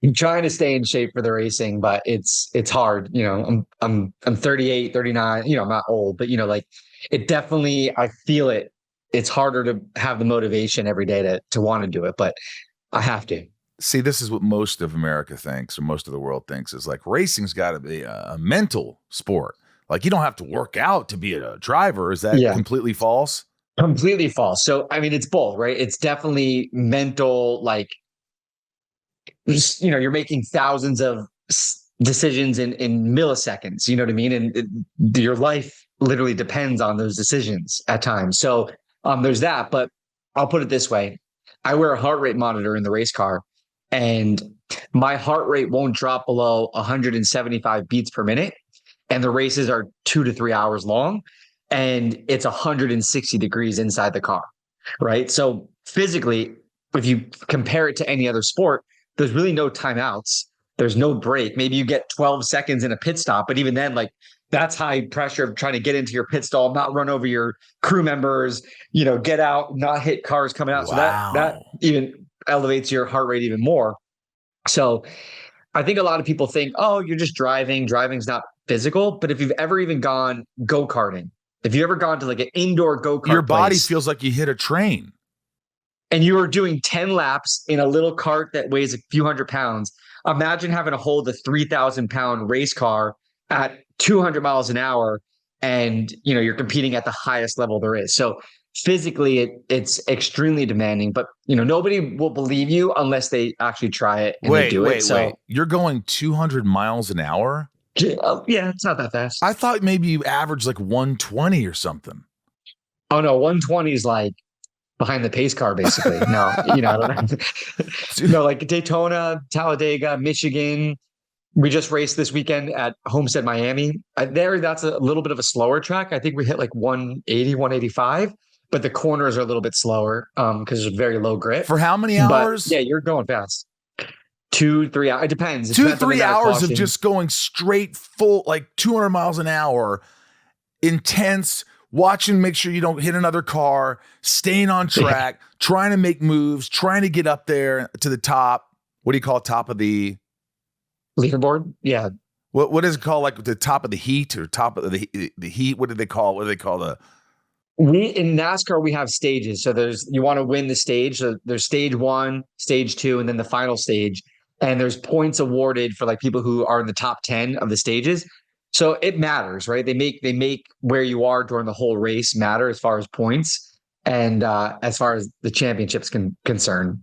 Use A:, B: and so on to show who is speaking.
A: I'm trying to stay in shape for the racing, but it's hard. I'm 38, 39. I'm not old, but like it definitely, I feel it. It's harder to have the motivation every day to want to do it, but I have to.
B: See, this is what most of America thinks, or most of the world thinks, is like racing's got to be a mental sport. Like you don't have to work out to be a driver. Is that
A: Yeah,
B: completely false?
A: completely false. So, I mean, it's both, right? It's definitely mental, like, you're making thousands of decisions in milliseconds, you know what I mean? And your life literally depends on those decisions at times. So there's that, but I'll put it this way. I wear a heart rate monitor in the race car, and my heart rate won't drop below 175 beats per minute. And the races are 2 to 3 hours long, and it's 160 degrees inside the car, right? So physically, if you compare it to any other sport, there's really no timeouts. There's no break. Maybe you get 12 seconds in a pit stop, but even then, like that's high pressure of trying to get into your pit stall, not run over your crew members, get out, not hit cars coming out. So that
B: Wow.
A: even elevates your heart rate even more. So I think a lot of people think, oh, you're just driving. Driving's not physical. But if you've ever even gone go-karting, if you've ever gone to like an indoor
B: Your
A: go-kart
B: body
A: place
B: feels like you hit a train.
A: and you are doing 10 laps in a little cart that weighs a few hundred pounds, imagine having to hold a 3,000-pound race car at 200 miles an hour, and you're competing at the highest level there is. So physically, it's extremely demanding. But nobody will believe you unless they actually try it and they do it.
B: Wait. You're going 200 miles an hour?
A: Yeah, it's not that fast.
B: I thought maybe you averaged like 120 or something.
A: Oh no, 120 is like behind the pace car, basically. No, I don't know. No, like Daytona, Talladega, Michigan. We just raced this weekend at Homestead, Miami. That's a little bit of a slower track. I think we hit like 180, 185, but the corners are a little bit slower because there's very low grip.
B: For how many
A: But
B: hours?
A: yeah, you're going fast. 2, 3 hours. It depends. It
B: Two,
A: depends on the
B: 3
A: amount of
B: hours of
A: caution.
B: just going straight full, like 200 miles an hour, intense, watching, make sure you don't hit another car, staying on track, trying to make moves, trying to get up there to the top. What do you call it? Top of the
A: Leaderboard? Yeah.
B: what is it called? Like the top of the heat or top of the heat? What do they call? What do they call the?
A: We in NASCAR we have stages. So you want to win the stage. So there's stage 1, stage 2, and then the final stage. And there's points awarded for like people who are in the top 10 of the stages. So it matters, right? They make where you are during the whole race matter as far as points and as far as the championships concerned.